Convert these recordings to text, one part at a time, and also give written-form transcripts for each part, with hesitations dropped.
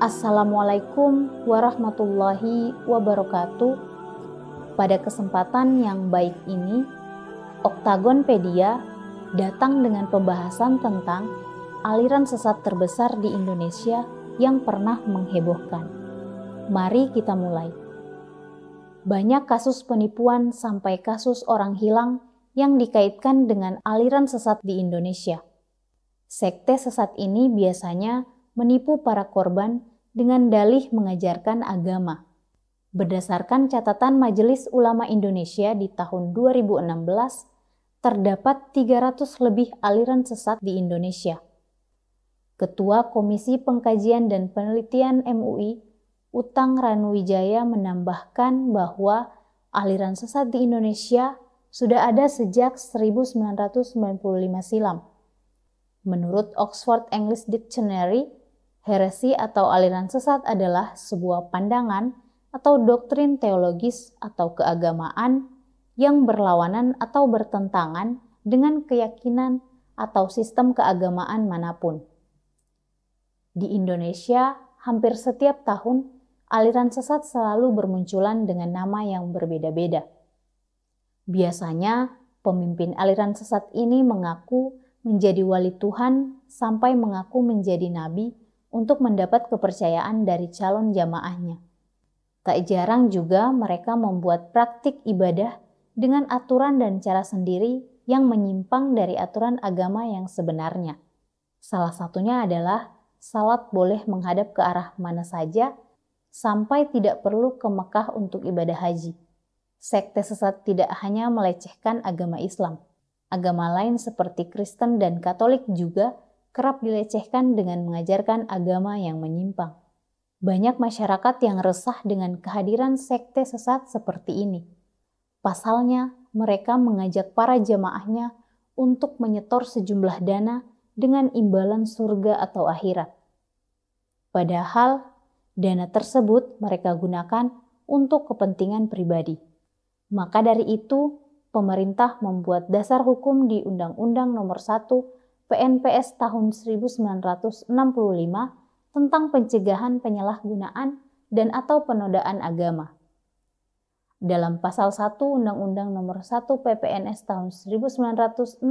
Assalamualaikum warahmatullahi wabarakatuh. Pada kesempatan yang baik ini, Oktagonpedia datang dengan pembahasan tentang aliran sesat terbesar di Indonesia yang pernah menghebohkan. Mari kita mulai. Banyak kasus penipuan sampai kasus orang hilang yang dikaitkan dengan aliran sesat di Indonesia. Sekte sesat ini biasanya menipu para korban dengan dalih mengajarkan agama. Berdasarkan catatan Majelis Ulama Indonesia di tahun 2016, terdapat 300 lebih aliran sesat di Indonesia. Ketua Komisi Pengkajian dan Penelitian MUI, Utang Ranuwijaya menambahkan bahwa aliran sesat di Indonesia sudah ada sejak 1995 silam. Menurut Oxford English Dictionary, heresi atau aliran sesat adalah sebuah pandangan atau doktrin teologis atau keagamaan yang berlawanan atau bertentangan dengan keyakinan atau sistem keagamaan manapun. Di Indonesia, hampir setiap tahun, aliran sesat selalu bermunculan dengan nama yang berbeda-beda. Biasanya, pemimpin aliran sesat ini mengaku menjadi wali Tuhan sampai mengaku menjadi nabi untuk mendapat kepercayaan dari calon jamaahnya. Tak jarang juga mereka membuat praktik ibadah dengan aturan dan cara sendiri yang menyimpang dari aturan agama yang sebenarnya. Salah satunya adalah salat boleh menghadap ke arah mana saja sampai tidak perlu ke Mekah untuk ibadah haji. Sekte sesat tidak hanya melecehkan agama Islam. Agama lain seperti Kristen dan Katolik juga kerap dilecehkan dengan mengajarkan agama yang menyimpang. Banyak masyarakat yang resah dengan kehadiran sekte sesat seperti ini. Pasalnya, mereka mengajak para jamaahnya untuk menyetor sejumlah dana dengan imbalan surga atau akhirat. Padahal, dana tersebut mereka gunakan untuk kepentingan pribadi. Maka dari itu, pemerintah membuat dasar hukum di Undang-Undang Nomor 1 PNPS tahun 1965 tentang pencegahan penyalahgunaan dan atau penodaan agama. Dalam pasal 1 Undang-Undang Nomor 1 PPNS tahun 1965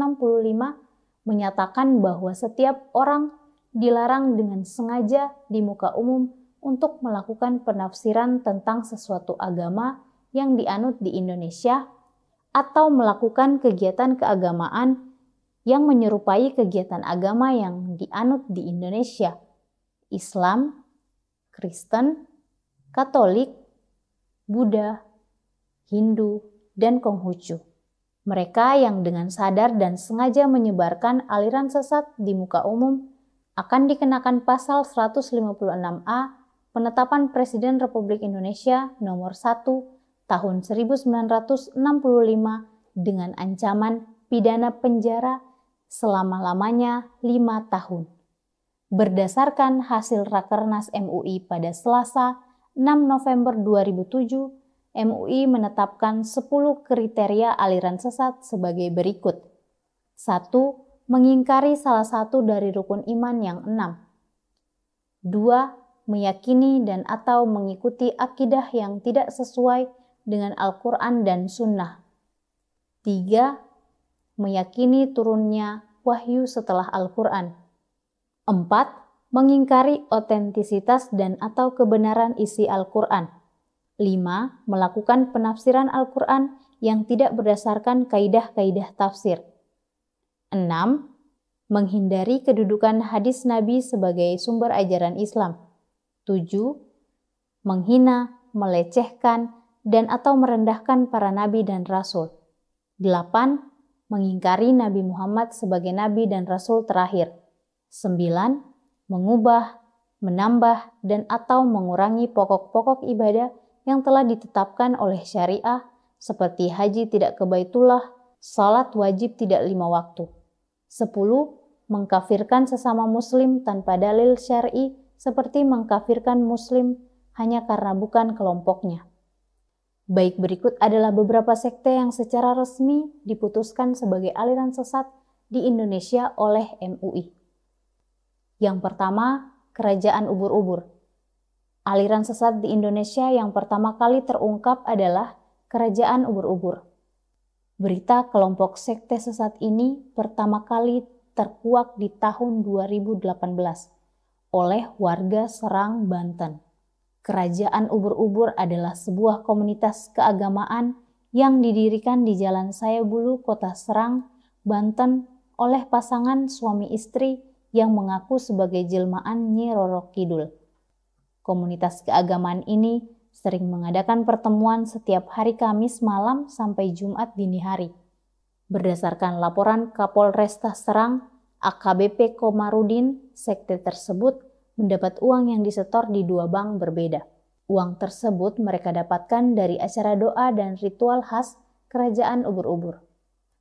menyatakan bahwa setiap orang dilarang dengan sengaja di muka umum untuk melakukan penafsiran tentang sesuatu agama yang dianut di Indonesia atau melakukan kegiatan keagamaan yang menyerupai kegiatan agama yang dianut di Indonesia, Islam, Kristen, Katolik, Buddha, Hindu, dan Konghucu. Mereka yang dengan sadar dan sengaja menyebarkan aliran sesat di muka umum akan dikenakan pasal 156A Penetapan Presiden Republik Indonesia Nomor 1 Tahun 1965 dengan ancaman pidana penjara selama-lamanya 5 tahun. Berdasarkan hasil Rakernas MUI pada Selasa 6 November 2007, MUI menetapkan 10 kriteria aliran sesat sebagai berikut. 1. Mengingkari salah satu dari rukun iman yang 6. 2. Meyakini dan atau mengikuti akidah yang tidak sesuai dengan Al-Quran dan Sunnah. 3. Meyakini turunnya wahyu setelah Al-Quran. 4. Mengingkari otentisitas dan atau kebenaran isi Al-Quran. 5. Melakukan penafsiran Al-Quran yang tidak berdasarkan kaidah-kaidah tafsir. 6. Menghindari kedudukan hadis Nabi sebagai sumber ajaran Islam. 7. Menghina, melecehkan, dan atau merendahkan para nabi dan rasul. 8. Mengingkari Nabi Muhammad sebagai nabi dan rasul terakhir. 9. Mengubah, menambah, dan atau mengurangi pokok-pokok ibadah yang telah ditetapkan oleh syariah seperti haji tidak ke Baitullah, salat wajib tidak 5 waktu. 10. Mengkafirkan sesama muslim tanpa dalil syar'i seperti mengkafirkan muslim hanya karena bukan kelompoknya. Baik, berikut adalah beberapa sekte yang secara resmi diputuskan sebagai aliran sesat di Indonesia oleh MUI. Yang pertama, Kerajaan Ubur-ubur. Aliran sesat di Indonesia yang pertama kali terungkap adalah Kerajaan Ubur-Ubur. Berita kelompok sekte sesat ini pertama kali terkuak di tahun 2018 oleh warga Serang, Banten. Kerajaan Ubur-Ubur adalah sebuah komunitas keagamaan yang didirikan di Jalan Sayabulu, Kota Serang, Banten oleh pasangan suami istri yang mengaku sebagai jelmaan Nyi Roro Kidul. Komunitas keagamaan ini sering mengadakan pertemuan setiap hari Kamis malam sampai Jumat dini hari. Berdasarkan laporan Kapolresta Serang, AKBP Komarudin, sekte tersebut mendapat uang yang disetor di 2 bank berbeda. Uang tersebut mereka dapatkan dari acara doa dan ritual khas Kerajaan Ubur-Ubur.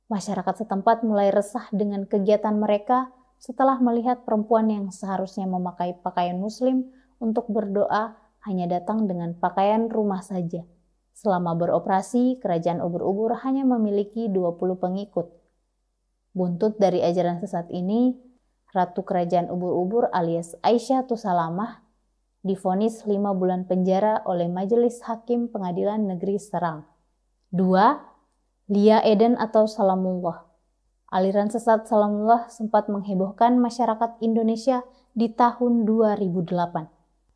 Masyarakat setempat mulai resah dengan kegiatan mereka setelah melihat perempuan yang seharusnya memakai pakaian muslim untuk berdoa hanya datang dengan pakaian rumah saja. Selama beroperasi, Kerajaan Ubur-Ubur hanya memiliki 20 pengikut. Buntut dari ajaran sesat ini, Ratu Kerajaan Ubur-Ubur alias Aisyah Tusalamah divonis 5 bulan penjara oleh Majelis Hakim Pengadilan Negeri Serang. 2. Lia Eden atau Salamullah. Aliran sesat Salamullah sempat menghebohkan masyarakat Indonesia di tahun 2008.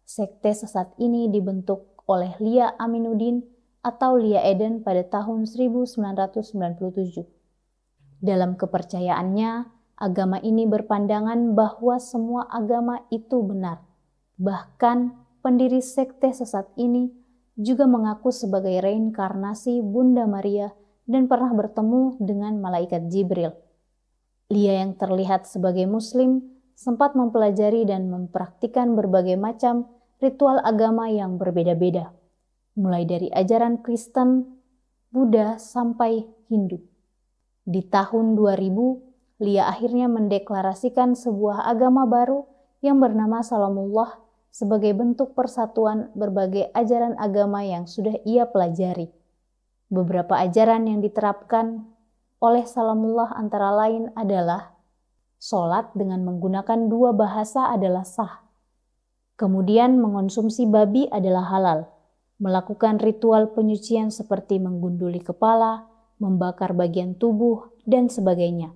Sekte sesat ini dibentuk oleh Lia Aminuddin atau Lia Eden pada tahun 1997. Dalam kepercayaannya, agama ini berpandangan bahwa semua agama itu benar. Bahkan, pendiri sekte sesat ini juga mengaku sebagai reinkarnasi Bunda Maria dan pernah bertemu dengan malaikat Jibril. Lia yang terlihat sebagai muslim sempat mempelajari dan mempraktikkan berbagai macam ritual agama yang berbeda-beda, mulai dari ajaran Kristen, Buddha, sampai Hindu. Di tahun 2000, Lia akhirnya mendeklarasikan sebuah agama baru yang bernama Salamullah sebagai bentuk persatuan berbagai ajaran agama yang sudah ia pelajari. Beberapa ajaran yang diterapkan oleh Salamullah antara lain adalah sholat dengan menggunakan 2 bahasa adalah sah. Kemudian mengonsumsi babi adalah halal. Melakukan ritual penyucian seperti menggunduli kepala, membakar bagian tubuh, dan sebagainya.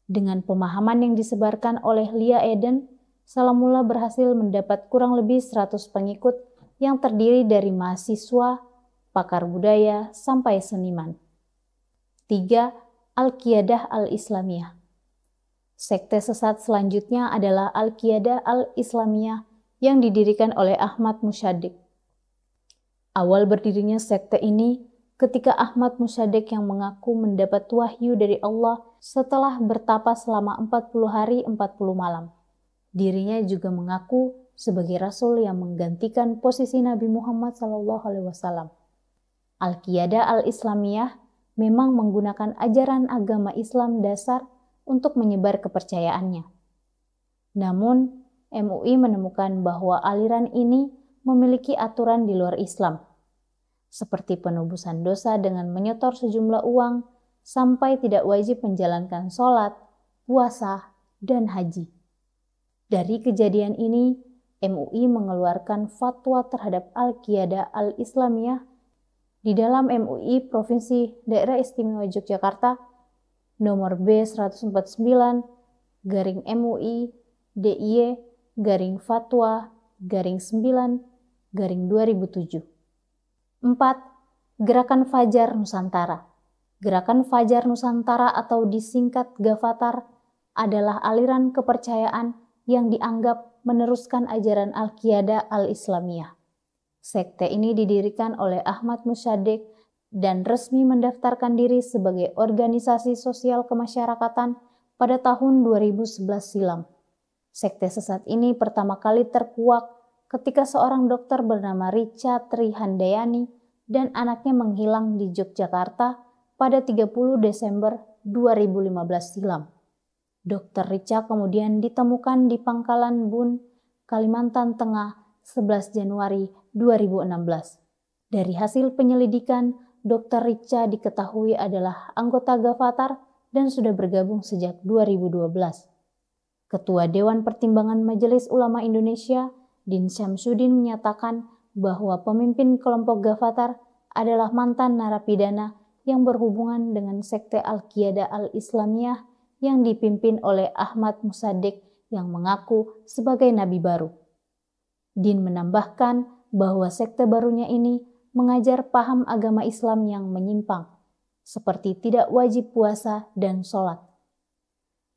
Dengan pemahaman yang disebarkan oleh Lia Eden, Salamullah berhasil mendapat kurang lebih 100 pengikut yang terdiri dari mahasiswa, pakar budaya, sampai seniman. 3. Al-Qiyadah Al-Islamiyah. Sekte sesat selanjutnya adalah Al-Qiyadah Al-Islamiyah yang didirikan oleh Ahmad Musyaddiq. Awal berdirinya sekte ini ketika Ahmad Musyaddiq yang mengaku mendapat wahyu dari Allah setelah bertapa selama 40 hari 40 malam. Dirinya juga mengaku sebagai rasul yang menggantikan posisi Nabi Muhammad SAW. Al-Qiyadah Al-Islamiyah memang menggunakan ajaran agama Islam dasar untuk menyebar kepercayaannya. Namun, MUI menemukan bahwa aliran ini memiliki aturan di luar Islam, seperti penebusan dosa dengan menyetor sejumlah uang sampai tidak wajib menjalankan sholat, puasa, dan haji. Dari kejadian ini, MUI mengeluarkan fatwa terhadap Al-Qiyadah Al-Islamiyah di dalam MUI Provinsi Daerah Istimewa Yogyakarta nomor B149/MUI DIY Fatwa 9/2007. 4. Gerakan Fajar Nusantara. Gerakan Fajar Nusantara atau disingkat Gavatar adalah aliran kepercayaan yang dianggap meneruskan ajaran Al-Qiyadah Al-Islamiyah. Sekte ini didirikan oleh Ahmad Musyaddiq dan resmi mendaftarkan diri sebagai organisasi sosial kemasyarakatan pada tahun 2011 silam. Sekte sesat ini pertama kali terkuak ketika seorang dokter bernama Richa Trihandayani dan anaknya menghilang di Yogyakarta pada 30 Desember 2015 silam. Dr. Richa kemudian ditemukan di Pangkalan Bun, Kalimantan Tengah 11 Januari 2016. Dari hasil penyelidikan, Dr. Richa diketahui adalah anggota Gavatar dan sudah bergabung sejak 2012. Ketua Dewan Pertimbangan Majelis Ulama Indonesia Din Syamsuddin menyatakan bahwa pemimpin kelompok Ghafatar adalah mantan narapidana yang berhubungan dengan sekte Al-Qiyadah Al-Islamiyah yang dipimpin oleh Ahmad Musaddiq yang mengaku sebagai nabi baru. Din menambahkan bahwa sekte barunya ini mengajar paham agama Islam yang menyimpang, seperti tidak wajib puasa dan sholat.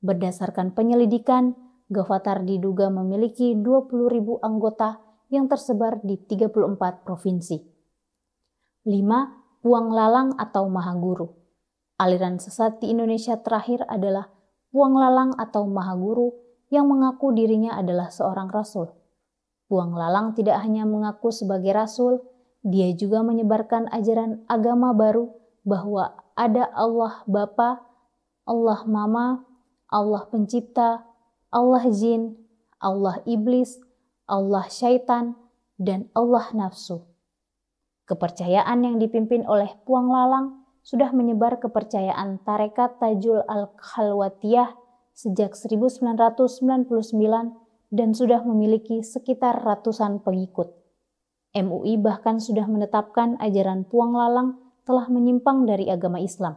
Berdasarkan penyelidikan, Ghafatar diduga memiliki 20.000 anggota yang tersebar di 34 provinsi. 5. Puang Lalang atau Mahaguru. Aliran sesat di Indonesia terakhir adalah Puang Lalang atau Mahaguru yang mengaku dirinya adalah seorang rasul. Puang Lalang tidak hanya mengaku sebagai rasul, dia juga menyebarkan ajaran agama baru bahwa ada Allah Bapa, Allah Mama, Allah Pencipta, Allah Jin, Allah Iblis, Allah Syaitan, dan Allah Nafsu. Kepercayaan yang dipimpin oleh Puang Lalang sudah menyebar kepercayaan Tarekat Tajul Al-Khalwatiyah sejak 1999 dan sudah memiliki sekitar ratusan pengikut. MUI bahkan sudah menetapkan ajaran Puang Lalang telah menyimpang dari agama Islam.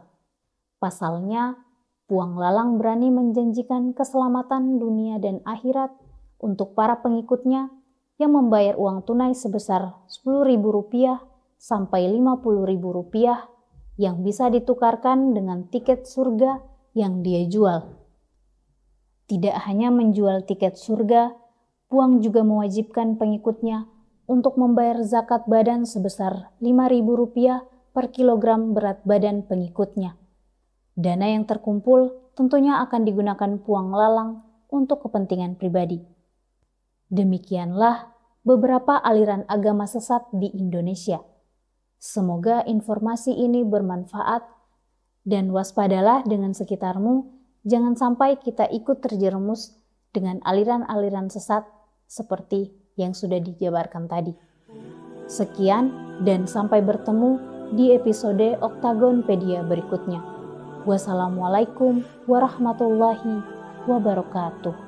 Pasalnya, Puang Lalang berani menjanjikan keselamatan dunia dan akhirat untuk para pengikutnya yang membayar uang tunai sebesar Rp10.000 sampai Rp50.000 yang bisa ditukarkan dengan tiket surga yang dia jual. Tidak hanya menjual tiket surga, Puang juga mewajibkan pengikutnya untuk membayar zakat badan sebesar Rp5.000 per kilogram berat badan pengikutnya. Dana yang terkumpul tentunya akan digunakan Puang Lalang untuk kepentingan pribadi. Demikianlah beberapa aliran agama sesat di Indonesia. Semoga informasi ini bermanfaat dan waspadalah dengan sekitarmu, jangan sampai kita ikut terjerumus dengan aliran-aliran sesat seperti yang sudah dijabarkan tadi. Sekian dan sampai bertemu di episode Oktagonpedia berikutnya. Wassalamualaikum warahmatullahi wabarakatuh.